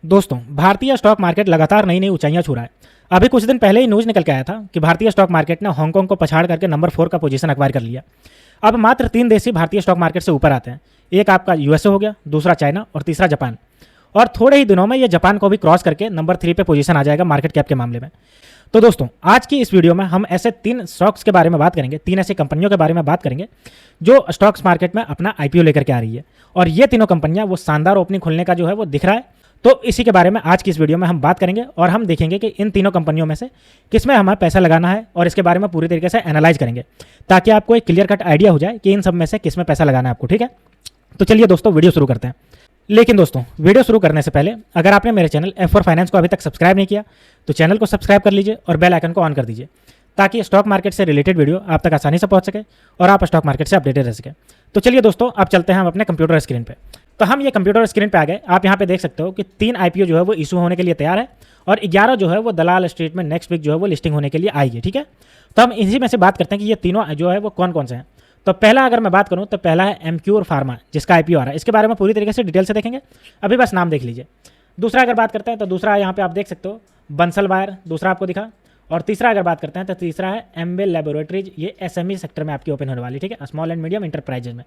दोस्तों, भारतीय stock market लगातार नई नई ऊंचाइयां छू रहा है। अभी कुछ दिन पहले ही न्यूज निकल के आया था कि भारतीय स्टॉक मार्केट ने हांगकांग को पछाड़ करके नंबर 4 का पोजीशन अक्वायर कर लिया। अब मात्र 3 देश ही भारतीय स्टॉक मार्केट से ऊपर आते हैं। एक आपका यूएसए हो गया, दूसरा चाइना और तीसरा जापान। और थोड़े ही दिनों में ये जापान को भी क्रॉस करके नंबर 3 पे पोजीशन आ जाएगा मार्केट कैप के मामले में। तो दोस्तों, आज की इस वीडियो में हम ऐसे 3 स्टॉक्स के बारे में बात करेंगे, 3 ऐसी कंपनियों के बारे में बात करेंगे जो स्टॉक्स मार्केट में अपना आईपीओ लेकर के आ रही है। और ये तीनों कंपनियां वो शानदार ओपनिंग खुलने का जो है वो दिख रहा है। तो इसी के बारे में आज की इस वीडियो में हम बात करेंगे और हम देखेंगे कि इन तीनों कंपनियों में से किसमें हमें पैसा लगाना है और इसके बारे में पूरी तरीके से एनालाइज करेंगे, ताकि आपको एक क्लियर कट आइडिया हो जाए कि इन सब में से किसमें पैसा लगाना है आपको। ठीक है, तो चलिए दोस्तों वीडियो शुरू करते हैं। लेकिन दोस्तों, वीडियो शुरू करने से पहले अगर आपने मेरे चैनल F4 फाइनेंस को अभी तक सब्सक्राइब नहीं किया तो चैनल को सब्सक्राइब कर लीजिए और बेल आइकन को ऑन कर दीजिए, ताकि स्टॉक मार्केट से रिलेटेड वीडियो आप तक आसानी से पहुंच सके और आप स्टॉक मार्केट से अपडेटेड रह सके। तो चलिए दोस्तों, अब चलते हैं हम अपने कंप्यूटर स्क्रीन पे। तो हम ये कंप्यूटर स्क्रीन पे आ गए। आप यहाँ पे देख सकते हो कि 3 आईपीओ जो है वो इशू होने के लिए तैयार है और 11 जो है वो दलाल स्ट्रीट में नेक्स्ट वीक जो है वो लिस्टिंग होने के लिए आएगी। ठीक है, तो हम इसी में से बात करते हैं कि ये तीनों जो है वो कौन कौन से हैं। तो पहला अगर मैं बात करूं तो पहला है एमक्यूर फार्मा, जिसका आईपीओ आ रहा है। इसके बारे में पूरी तरीके से डिटेल से देखेंगे, अभी बस नाम देख लीजिए। दूसरा अगर बात करते हैं तो दूसरा यहाँ पे आप देख सकते हो बंसल वायर, दूसरा आपको दिखा। और तीसरा अगर बात करते हैं तो तीसरा है एमबेल लैबोरेटरीज, ये एसएमई सेक्टर में आपकी ओपन होने वाली। ठीक है, स्मॉल एंड मीडियम इंटरप्राइजेज में।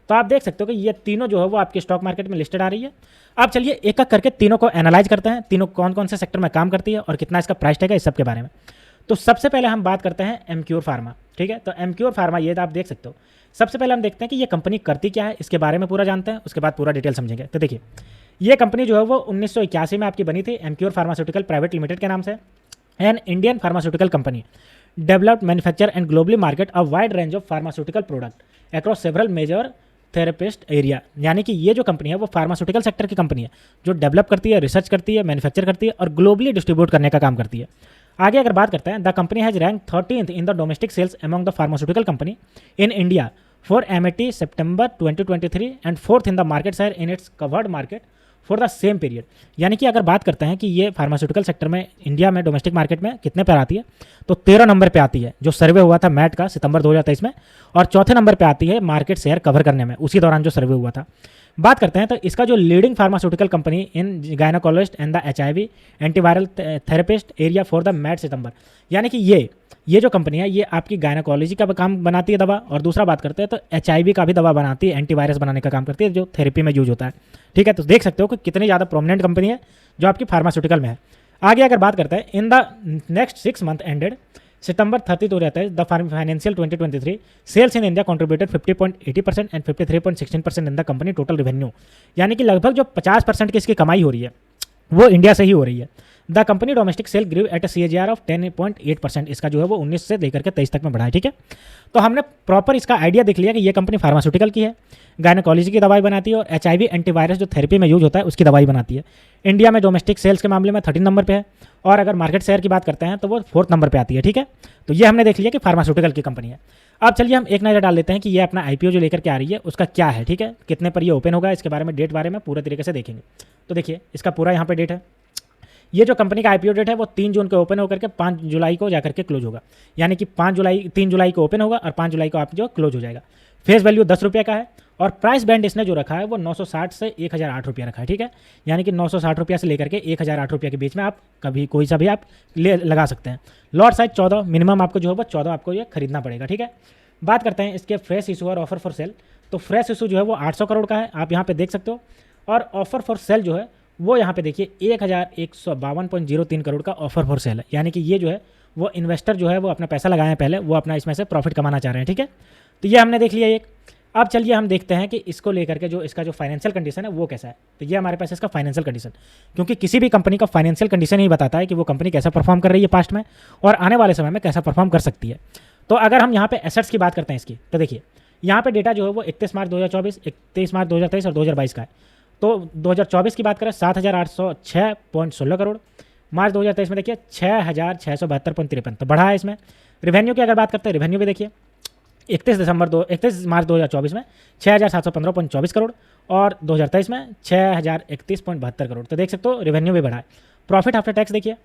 तो आप देख सकते हो कि ये तीनों जो है वो आपके स्टॉक मार्केट में लिस्टेड आ रही है। अब चलिए एक एक करके तीनों को एनालाइज करते हैं, तीनों कौन कौन से सेक्टर में काम करती है और कितना इसका प्राइस टैग है, इस सब के बारे में। तो सबसे पहले हम बात करते हैं एमक्यूर फार्मा। ठीक है, तो एमक्यूर फार्मा ये आप देख सकते हो। सबसे पहले हम देखते हैं कि ये कंपनी करती क्या है, इसके बारे में पूरा जानते हैं, उसके बाद पूरा डिटेल समझेंगे। तो देखिए, ये कंपनी जो है वो 1981 में आपकी बनी थी, एमक्यूर फार्मास्यूटिकल प्राइवेट लिमिटेड के नाम से। An Indian pharmaceutical company developed, manufacture and globally market a wide range of pharmaceutical product across several major therapist area. यानी कि ये जो कंपनी है वो फार्मास्यूटिकल सेक्टर की कंपनी है, जो डेवलप करती है, रिसर्च करती है, मैन्युफैक्चर करती है और ग्लोबली डिस्ट्रीब्यूट करने का काम करती है। आगे अगर बात करते हैं, the company has rank 13th in the domestic sales among the pharmaceutical company in India for MAT September 2023 and 4th in the market share in its covered market for the same period. यानी कि अगर बात करते हैं कि ये pharmaceutical sector में India में डोमेस्टिक मार्केट में कितने पर आती है, तो 13 नंबर पे आती है, जो सर्वे हुआ था मैट का सितंबर 2023 में। और चौथे नंबर पे आती है मार्केट शेयर कवर करने में, उसी दौरान जो सर्वे हुआ था। बात करते हैं तो इसका जो leading pharmaceutical company in gynaecologist and the HIV antiviral therapist area for the MAT September. यानी कि ये जो कंपनी है ये आपकी गायनाकोलॉजी का काम बनाती है दवा, और दूसरा बात करते हैं तो एचआईवी का भी दवा बनाती है, एंटीवायरस बनाने का काम करती है, जो थेरेपी में यूज होता है। ठीक है, तो देख सकते हो कि कितनी ज़्यादा प्रोमिनेंट कंपनी है जो आपकी फार्मास्यूटिकल में है। आगे अगर बात करते हैं, in the next 6 month ended September 30 हो जाता है the financial 2023 sales in India contributed 50.80% and 53.16% in the company total revenue. यानी कि लगभग जो 50% की इसकी कमाई हो रही है वो इंडिया से ही हो रही है। The company domestic sale grew at CAGR of 10.8%। इसका जो है वो 19 से लेकर के 23 तक में बढ़ा है। ठीक है, तो हमने प्रॉपर इसका आइडिया देख लिया कि ये कंपनी फार्मास्यूटिकल की है, गायनाकोलॉजी की दवाई बनाती है और एचआईवी एंटीवायरस जो थेरेपी में यूज होता है उसकी दवाई बनाती है। इंडिया में डोमेस्टिक सेल्स के मामले में 13 नंबर पे है, और अगर मार्केट शेयर की बात करते हैं तो वो 4th नंबर पे आती है। ठीक है, तो ये हमने देख लिया कि फार्मास्यूटिकल की कंपनी है। अब चलिए हम एक नज़र डाल लेते हैं कि ये अपना आईपीओ जो लेकर के आ रही है उसका क्या है। ठीक है, कितने पर ये ओपन होगा, इसके बारे में डेट बारे में पूरे तरीके से देखेंगे। तो देखिए, इसका पूरा यहाँ पे डेट है। ये जो कंपनी का आईपीओ डेट है वो 3 जून को ओपन होकर के 5 जुलाई को जाकर के क्लोज होगा। यानी कि 3 जुलाई को ओपन होगा और 5 जुलाई को आप जो क्लोज हो जाएगा। फेस वैल्यू 10 रुपये का है और प्राइस बैंड इसने जो रखा है वो 960 से 1008 रुपया रखा है। ठीक है, यानी कि 960 रुपया से लेकर के 1008 रुपया के बीच में आप कभी कोई सा भी आप लगा सकते हैं। लॉट साइज 14, मिनिमम आपको जो है वो 14 आपको ये खरीदना पड़ेगा। ठीक है, बात करते हैं इसके फ्रेश इशू और ऑफर फॉर सेल। तो फ्रेश इशू जो है वो 800 करोड़ का है, आप यहाँ पे देख सकते हो। और ऑफर फॉर सेल जो है वो यहाँ पे देखिए 1152.03 करोड़ का ऑफर फॉर सेल है। यानी कि ये जो है वो इन्वेस्टर जो है वो अपना पैसा लगाए हैं पहले, वो अपना इसमें से प्रॉफिट कमाना चाह रहे हैं। ठीक है, तो ये हमने देख लिया एक। अब चलिए हम देखते हैं कि इसको लेकर के जो इसका जो फाइनेंशियल कंडीशन है वो कैसा है। तो ये हमारे पास इसका फाइनेंशियल कंडीशन, क्योंकि किसी भी कंपनी का फाइनेंशियल कंडीशन ही बताता है कि वो कंपनी कैसा परफॉर्म कर रही है पास्ट में और आने वाले समय में कैसा परफॉर्म कर सकती है। तो अगर हम यहाँ पे एसेट्स की बात करते हैं इसकी, तो देखिए यहाँ पे डेटा जो है वो 31 मार्च 2024, 31 मार्च 2023 और 2022 का है। तो 2024 की बात करें 7,806.16 करोड़, मार्च 2023 में देखिए 6,672.53, तो बढ़ा है इसमें। रिवेन्यू की अगर बात करते हैं, रिवेन्यू भी देखिए 31 मार्च 2024 में 6,715.24 करोड़ और 2023 में 6,031.72 करोड़। तो देख सकते हो रिवेन्यू भी बढ़ा है। प्रॉफिट आफ्टर टैक्स देखिए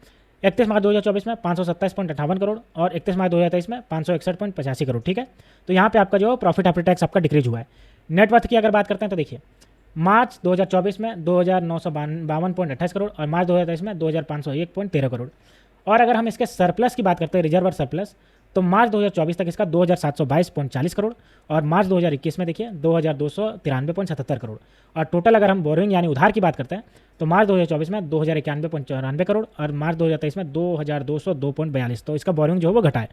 31 मार्च 2024 में 527.58 करोड़ और 31 मार्च 2023 में 561.85 करोड़। ठीक है, तो यहाँ पे आपका जो प्रॉफिट आफ्टर टैक्स आपका डिक्रीज हुआ है। नेटवर्थ की अगर बात करते हैं तो देखिए मार्च 2024 में 2,952.28 करोड़ और मार्च 2023 में 2,501.13 करोड़। और अगर हम इसके सरप्लस की बात करते हैं, रिजर्व और सरप्लस, तो मार्च 2024 तक इसका 2,722.40 करोड़ और मार्च 2021 में देखिए 2,293.77 करोड़। और टोटल अगर हम बोरिंग यानी उधार की बात करते हैं तो मार्च 2024 में 2,091.94 करोड़ और मार्च 2023 में 2,202.42। तो इसका बोरिंग जो है वो घटा है।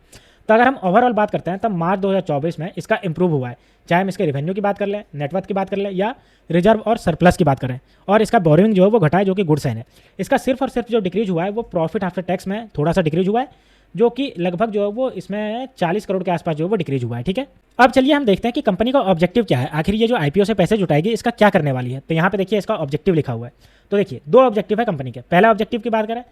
तो अगर हम ओवरऑल बात करते हैं तो मार्च 2024 में इसका इंप्रूव हुआ है, चाहे हम इसके रेवेन्यू की बात कर लें, नेटवर्थ की बात कर लें या रिजर्व और सरप्लस की बात करें। और इसका बोरिंग जो है वो घटा है, जो कि गुड साइन है। इसका सिर्फ और सिर्फ जो डिक्रीज हुआ है वो प्रॉफिट आफ्टर टैक्स में थोड़ा सा डिक्रीज हुआ है, जो कि लगभग जो है वो इसमें 40 करोड़ के आसपास जो है वो डिक्रीज हुआ है। ठीक है, अब चलिए हम देखते हैं कि कंपनी का ऑब्जेक्टिव क्या है, आखिर ये जो आईपीओ से पैसे जुटाएगी इसका क्या करने वाली है। तो यहाँ पे देखिए इसका ऑब्जेक्टिव लिखा हुआ है। तो देखिए दो ऑब्जेक्टिव है कंपनी के। पहला ऑब्जेक्टिव की बात करें,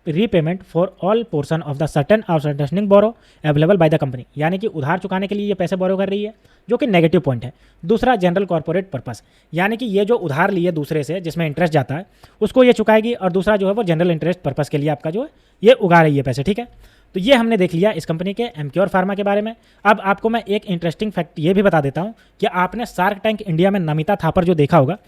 repayment for all portion of the certain outstanding borrow available by the company, यानी कि उधार चुकाने के लिए ये पैसे बोरो कर रही है, जो कि नेगेटिव पॉइंट है। दूसरा जनरल कॉर्पोरेट पर्पस, यानी कि ये जो उधार लिए दूसरे से जिसमें इंटरेस्ट जाता है उसको ये चुकाएगी, और दूसरा जो है वो जनरल इंटरेस्ट पर्पस के लिए आपका जो है ये उगा रही है पैसे। ठीक है, तो ये हमने देख लिया इस कंपनी के एमक्योर फार्मा के बारे में। अब आपको मैं एक इंटरेस्टिंग फैक्ट ये भी बता देता हूँ कि आपने शार्क टैंक इंडिया में नमिता थापर जो देखा होगा,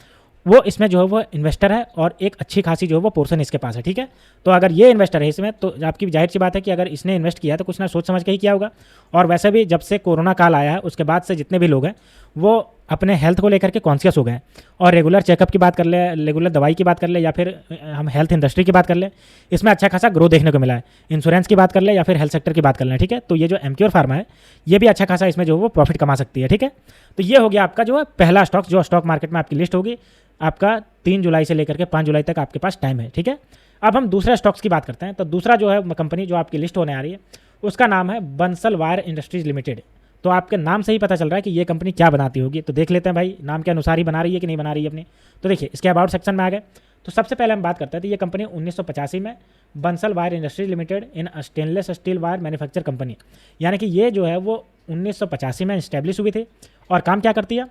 वो इसमें जो है वो इन्वेस्टर है और एक अच्छी खासी जो है वो पोर्शन इसके पास है। ठीक है, तो अगर ये इन्वेस्टर है इसमें तो आपकी जाहिर सी बात है कि अगर इसने इन्वेस्ट किया है तो कुछ ना सोच समझ के ही किया होगा। और वैसे भी जब से कोरोना काल आया है उसके बाद से जितने भी लोग हैं वो अपने हेल्थ को लेकर के कॉन्शियस हो गए हैं, और रेगुलर चेकअप की बात कर ले, रेगुलर दवाई की बात कर ले, या फिर हम हेल्थ इंडस्ट्री की बात कर ले, इसमें अच्छा खासा ग्रोथ देखने को मिला है। इंश्योरेंस की बात कर ले या फिर हेल्थ सेक्टर की बात कर ले। ठीक है, तो ये जो एमक्योर फार्मा है ये भी अच्छा खासा इसमें जो है वो प्रॉफिट कमा सकती है। ठीक है, तो ये हो गया आपका जो है पहला स्टॉक जो स्टॉक मार्केट में आपकी लिस्ट होगी। आपका 3 जुलाई से लेकर के 5 जुलाई तक आपके पास टाइम है। ठीक है, अब हम दूसरे स्टॉक्स की बात करते हैं। तो दूसरा जो है कंपनी जो आपकी लिस्ट होने आ रही है उसका नाम है बंसल वायर इंडस्ट्रीज लिमिटेड। तो आपके नाम से ही पता चल रहा है कि ये कंपनी क्या बनाती होगी। तो देख लेते हैं भाई नाम के अनुसार ही बना रही है कि नहीं बना रही है अपनी। तो देखिए इसके अबाउट सेक्शन में आ गए तो सबसे पहले हम बात करते हैं। तो ये कंपनी 1985 में Bansal wire industries limited in stainless steel wire manufacture company, यानी कि ये जो है वो 1985 में इस्टेब्लिश हुई थी। और काम क्या करती है,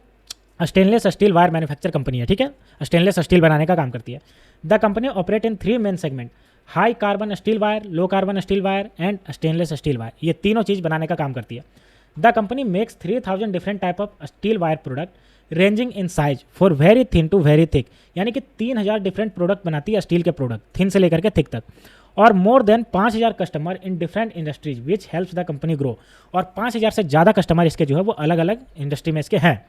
stainless steel wire manufacture company है। ठीक है, स्टेनलेस स्टील बनाने का काम करती है। The company operate in 3 main segment, high carbon steel wire, low carbon steel wire and stainless steel wire. ये तीनों चीज़ बनाने का काम करती है। The company makes 3000 different type of steel wire product ranging in size for very thin to very thick, यानी कि 3000 डिफरेंट प्रोडक्ट बनाती है स्टील के प्रोडक्ट, थिन से लेकर के थिक तक। और more than 5000 customer in different industries which helps the company grow. और 5000 से ज़्यादा कस्टमर इसके जो है वो अलग अलग इंडस्ट्री में इसके हैं।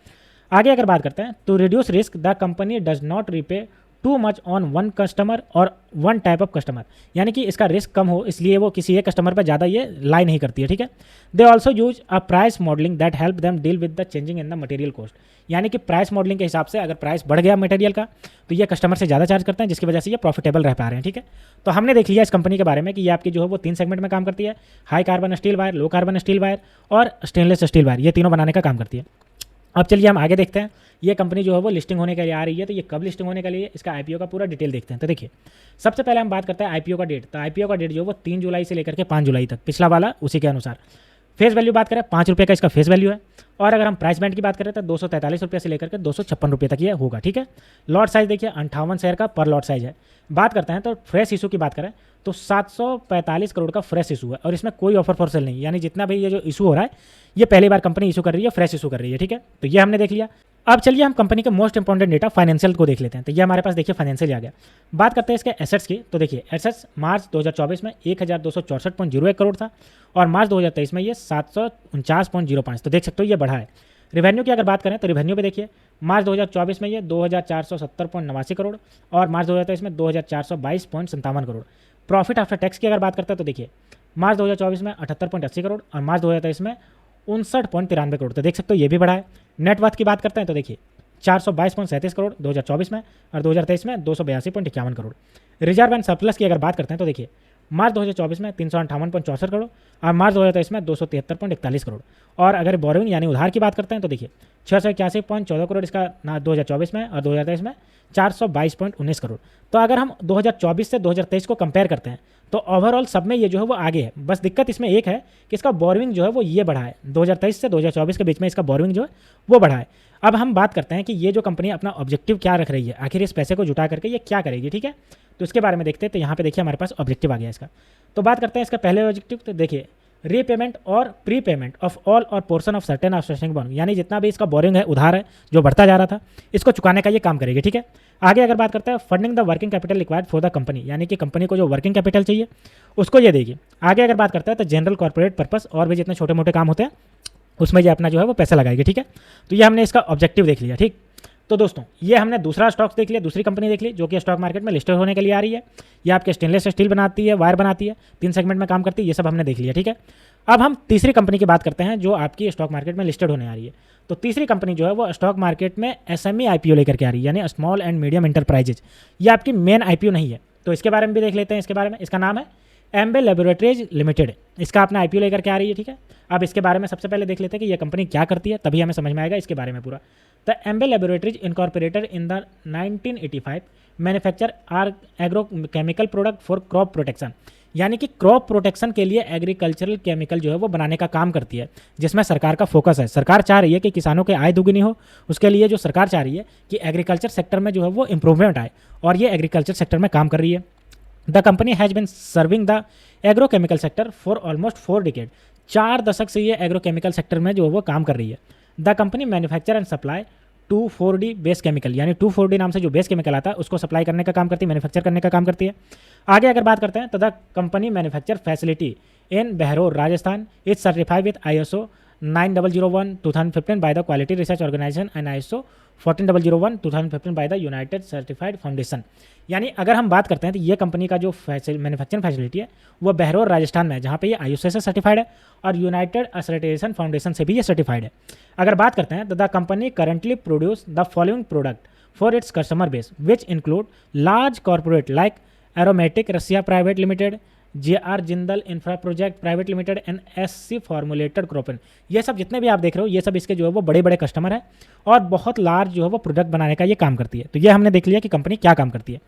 आगे अगर बात करते हैं तो reduce risk, the company does not repay too much on one customer और वन टाइप ऑफ कस्टमर, यानी कि इसका रिस्क कम हो इसलिए वो किसी एक कस्टमर पर ज़्यादा ये लाई नहीं करती है। ठीक है, they also use a price modelling that help them deal with the changing in the material cost, यानी कि प्राइस मॉडलिंग के हिसाब से अगर प्राइस बढ़ गया मटेरियल का तो ये कस्टमर से ज़्यादा चार्ज करते हैं, जिसकी वजह से ये प्रॉफिटेबल रह पा रहे हैं। ठीक है, तो हमने देख लिया इस कंपनी के बारे में कि ये आपकी जो है वो 3 सेगमेंट में काम करती है, high carbon steel wire, low carbon steel wire और स्टेनलेस स्टील वायर, ये तीनों बनाने का काम करती है। अब चलिए हम आगे देखते हैं ये कंपनी जो है वो लिस्टिंग होने के लिए आ रही है, तो ये कब लिस्टिंग होने के लिए, इसका आईपीओ का पूरा डिटेल देखते हैं। तो देखिए सबसे पहले हम बात करते हैं आईपीओ का डेट। तो आईपीओ का डेट जो है वो 3 जुलाई से लेकर के 5 जुलाई तक, पिछला वाला उसी के अनुसार। फेस वैल्यू बात करें 5 रुपये का इसका फेस वैल्यू है। और अगर हम प्राइस बैंड की बात करें तो 243 रुपये से लेकर के 256 रुपये तक ये होगा। ठीक है, लॉट साइज देखिए 58 शेयर का पर लॉट साइज है। बात करते हैं तो फ्रेश इशू की बात करें तो 745 करोड़ का फ्रेश इशू है, और इसमें कोई ऑफर फॉर सेल नहीं, यानी जितना भी ये जो इशू हो रहा है ये पहली बार कंपनी इशू कर रही है, फ्रेश इशू कर रही है। ठीक है, तो ये हमने देख लिया। अब चलिए हम कंपनी के मोस्ट इंपॉर्टेंट डेटा फाइनेंशियल को देख लेते हैं। तो ये हमारे पास देखिए फाइनेंशियल आ गया। बात करते हैं इसके एसेट्स की। तो देखिए एसेट्स मार्च 2024 में 1264.01 करोड़ था, और मार्च 2023 में ये 749.05, तो देख सकते हो ये बढ़ा है। रेवेन्यू की अगर बात करें तो रेवेन्यू पे देखिए मार्च 2024 में ये 2470.89 करोड़ और मार्च 2023 में 2422.57 करोड़। प्रॉफिट आफ्टर टैक्स की अगर बात करते हैं तो देखिए मार्च 2024 में 78.80 करोड़ और मार्च 2023 में 59.93 करोड़, तो देख सकते हो ये भी बढ़ा है। नेटवर्थ की बात करते हैं तो देखिए 422.37 करोड़ 2024 में और 2023 में 282.51 करोड़। रिजर्व एंड सरप्लस की अगर बात करते हैं तो देखिए मार्च 2024 में 358.64 करोड़ और मार्च 2023 में 273.41 करोड़। और अगर बोरोइंग यानी उधार की बात करते हैं तो देखिए 681.14 करोड़ इसका 2024 में और 2023 में 422.19 करोड़। तो अगर हम 2024 से 2023 को कंपेयर करते हैं तो ओवरऑल सब में ये जो है वो आगे है। बस दिक्कत इसमें एक है कि इसका बोरोइंग जो है वो ये बढ़ा है, 2023 से 2024 के बीच में इसका बोरोइंग जो है वो बढ़ा है। अब हम बात करते हैं कि ये जो कंपनी अपना ऑब्जेक्टिव क्या रख रही है, आखिर इस पैसे को जुटा करके ये क्या करेगी। ठीक है, तो इसके बारे में देखते हैं। तो यहाँ पे देखिए हमारे पास ऑब्जेक्टिव आ गया इसका। तो बात करते हैं इसका पहले ऑब्जेक्टिव। तो देखिए रीपेमेंट और प्री पेमेंट ऑफ ऑल और portion of certain outstanding boring, यानी जितना भी इसका बोरिंग है, उधार है जो बढ़ता जा रहा था, इसको चुकाने का ये काम करेगी। ठीक है, आगे अगर बात करते हैं funding the working capital required for the company, यानी कि कंपनी को जो वर्किंग कैपिटल चाहिए उसको ये देगी। आगे अगर बात करते हैं तो जनरल कॉर्पोरेट पर्पस और भी जितने छोटे मोटे काम होते हैं उसमें ये अपना जो है वो पैसा लगाएगी। ठीक है, तो ये हमने इसका ऑब्जेक्टिव देख लिया। ठीक, तो दोस्तों ये हमने दूसरा स्टॉक्स देख लिया, दूसरी कंपनी देख ली जो कि स्टॉक मार्केट में लिस्टेड होने के लिए आ रही है। ये आपके स्टेनलेस स्टील बनाती है, वायर बनाती है, 3 सेगमेंट में काम करती है, ये सब हमने देख लिया। ठीक है, अब हम तीसरी कंपनी की बात करते हैं जो आपकी स्टॉक मार्केट में लिस्टेड होने आ रही है। तो तीसरी कंपनी जो है वो स्टॉक मार्केट में एसएमई आईपीओ लेकर के आ रही है, यानी स्मॉल एंड मीडियम इंटरप्राइजेज। ये आपकी मेन आईपीओ नहीं है, तो इसके बारे में भी देख लेते हैं। इसके बारे में, इसका नाम है एम्बे लेबोरेटरीज लिमिटेड, इसका अपना आईपीओ लेकर के आ रही है। ठीक है, अब इसके बारे में सबसे पहले देख लेते हैं कि ये कंपनी क्या करती है, तभी हमें समझ में आएगा इसके बारे में पूरा। The Ambey laboratories incorporated in the 1985 manufacture are agro chemical product for crop protection, यानी कि क्रॉप प्रोटेक्शन के लिए एग्रीकल्चरल केमिकल जो है वो बनाने का काम करती है, जिसमें सरकार का फोकस है। सरकार चाह रही है कि किसानों की आय दोगुनी हो, उसके लिए जो सरकार चाह रही है कि एग्रीकल्चर सेक्टर में जो है वो इंप्रूवमेंट आए, और ये एग्रीकल्चर सेक्टर में काम कर रही है। The company has been serving the agrochemical sector for almost 4 decade, 4 दशक से ये एग्रोकेमिकल सेक्टर में जो है वो काम कर रही है। The company manufacture and supply 2,4-D base chemical, यानी 2,4-D नाम से जो बेस केमिकल आता है उसको सप्लाई करने का काम करती है, मैन्युफैक्चर करने का काम करती है। आगे अगर बात करते हैं तो the company manufacture facility in Behror Rajasthan is certified with ISO 9001:2015 by the quality research organisation and ISO 14001:2015 by the united certified foundation. यानी अगर हम बात करते हैं तो ये कंपनी का जो मैन्युफैक्चरिंग फैसिलिटी है वो बहरोर राजस्थान में है, जहाँ पे ये ISO से सर्टिफाइड है और यूनाइटेड असर्टेशन फाउंडेशन से भी ये सर्टिफाइड है। अगर बात करते हैं तो the company currently produce the following product for its customer base which include large corporate like aromatic Russia private limited, JR Jindal infra project private limited and SC formulated cropon. ये सब जितने भी आप देख रहे हो ये सब इसके जो है वो बड़े बड़े कस्टमर है और बहुत लार्ज जो है वो प्रोडक्ट बनाने का ये काम करती है। तो ये हमने देख लिया कि कंपनी क्या काम करती है।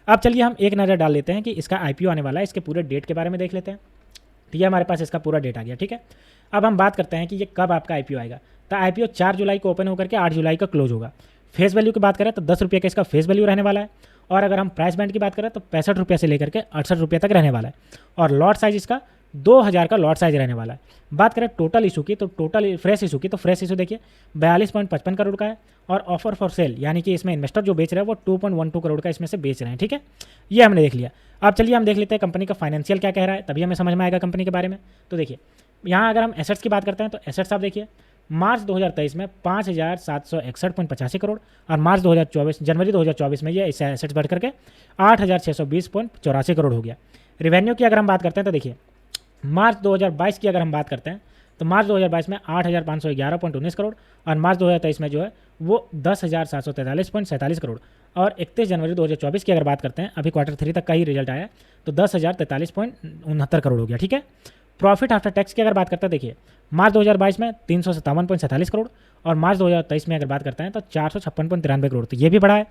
अब चलिए हम एक नज़र डाल लेते हैं कि इसका IPO आने वाला है, इसके पूरे डेट के बारे में देख लेते हैं। तो ये हमारे पास इसका पूरा डेट आ गया। ठीक है, अब हम बात करते हैं कि ये कब आपका IPO आएगा। तो IPO 4 जुलाई को ओपन होकर के 8 जुलाई का क्लोज होगा। फेस वैल्यू की बात करें तो 10 रुपये का इसका फेस वैल्यू रहने वाला है, और अगर हम प्राइस बैंड की बात करें तो 65 रुपये से लेकर के 68 रुपये तक रहने वाला है, और लॉट साइज इसका 2000 का लॉट साइज रहने वाला है। बात करें टोटल इशू की तो टोटल फ्रेश इशू की तो फ्रेश इशू देखिए 42.55 करोड़ का है, और ऑफर फॉर सेल यानी कि इसमें इन्वेस्टर जो बेच रहे हैं वो 2.12 करोड़ का इसमें से बेच रहे हैं। ठीक है, ये हमने देख लिया। अब चलिए हम देख लेते हैं कंपनी का फाइनेंशियल क्या कह रहा है, तभी हमें समझ में आएगा कंपनी के बारे में। तो देखिए यहाँ अगर हम एसेट्स की बात करते हैं तो एसेट्स आप देखिए मार्च 2023 में 5,761.85 करोड़, और मार्च 2024 जनवरी 2024 में ये इससे एसेट्स बढ़ करके 8,620.84 करोड़ हो गया। रिवेन्यू की अगर हम बात करते हैं तो देखिए मार्च 2022 की अगर हम बात करते हैं तो मार्च 2022 में 8,511.19 करोड़, और मार्च 2023 में जो है वो 10,743.47 करोड़, और 31 जनवरी 2024 की अगर बात करते हैं, अभी क्वार्टर 3 तक का ही रिजल्ट आया तो 10,043.69 करोड़ हो गया। ठीक है, प्रॉफिट आफ्टर टैक्स की अगर बात करते हैं देखिए मार्च 2022 में 357.47 करोड़, और मार्च 2023 में अगर बात करते हैं तो 456.93 करोड़, तो ये भी बढ़ा है।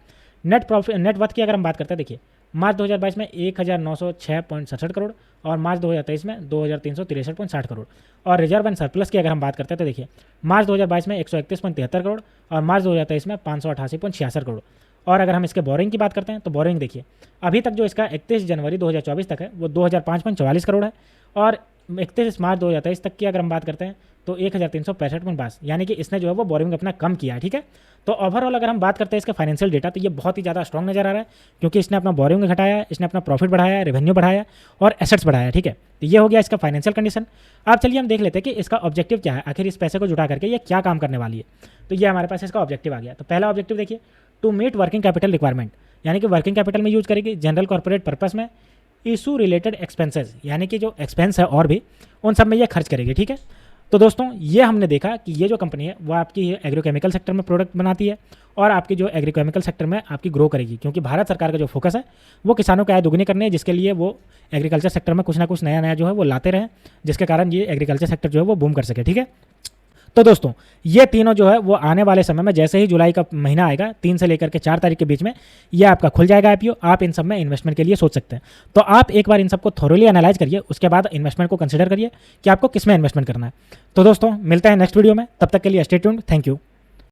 नेट प्रॉफिट नेट वर्थ की अगर हम बात करते हैं देखिए मार्च 2022 में 1,906.67 करोड़, और मार्च 2023 में 2,363.60 करोड़, और रिजर्व एंड सरप्लस की अगर हम बात करते हैं तो देखिए मार्च 2022 में 131.73 करोड़, और मार्च 2023 में 588.66 करोड़। और अगर हम इसके बोरिंग की बात करते हैं तो बोरिंग देखिए अभी तक जो इसका 31 जनवरी 2024 तक है वो 2005.44 करोड़ है, और 31 मार्च 2023 तक की अगर हम बात करते हैं तो 1,365.52, यानी कि इसने जो है वो बोरिंग अपना कम किया है। ठीक है, तो ओवरऑल अगर हम बात करते हैं इसके फाइनेंशियल डेटा तो ये बहुत ही ज़्यादा स्ट्रॉन्ग नजर आ रहा है, क्योंकि इसने अपना बोरिंग घटाया है, इसने अपना प्रॉफिट बढ़ाया है, रेवेन्यू बढ़ाया है, और एसेट्स बढ़ाया है। ठीक है, तो ये हो गया इसका फाइनेंशियल कंडीशन। अब चलिए हम देख लेते हैं कि इसका ऑब्जेक्टिव क्या है, आखिर इस पैसे को जुटा करके ये क्या काम करने वाली है। तो ये हमारे पास इसका ऑब्जेक्टिव आ गया। तो पहला ऑब्जेक्टिव देखिए to meet working capital requirement, यानी कि वर्किंग कैपिटल में यूज करेगी, जनरल कॉर्पोरेट पर्पस में, इशू रिलेटेड एक्सपेंसेस यानी कि जो एक्सपेंस है और भी उन सब में ये खर्च करेगी। ठीक है, तो दोस्तों ये हमने देखा कि ये जो कंपनी है वो आपकी एग्रोकेमिकल सेक्टर में प्रोडक्ट बनाती है और आपकी जो एग्रोकेमिकल सेक्टर में आपकी ग्रो करेगी, क्योंकि भारत सरकार का जो फोकस है वो किसानों की आय दुगनी करनी है, जिसके लिए वो एग्रीकल्चर सेक्टर में कुछ ना कुछ नया नया जो है वो लाते रहें, जिसके कारण ये एग्रीकल्चर सेक्टर जो है वो बूम कर सके। ठीक है, तो दोस्तों ये तीनों जो है वो आने वाले समय में जैसे ही जुलाई का महीना आएगा 3 से लेकर के 4 तारीख के बीच में ये आपका खुल जाएगा IPO, आप इन सब में इन्वेस्टमेंट के लिए सोच सकते हैं। तो आप एक बार इन सबको थोरोली एनालाइज करिए, उसके बाद इन्वेस्टमेंट को कंसिडर करिए कि आपको किस में इन्वेस्टमेंट करना है। तो दोस्तों मिलते हैं नेक्स्ट वीडियो में, तब तक के लिए स्टे ट्यून्ड, थैंक यू।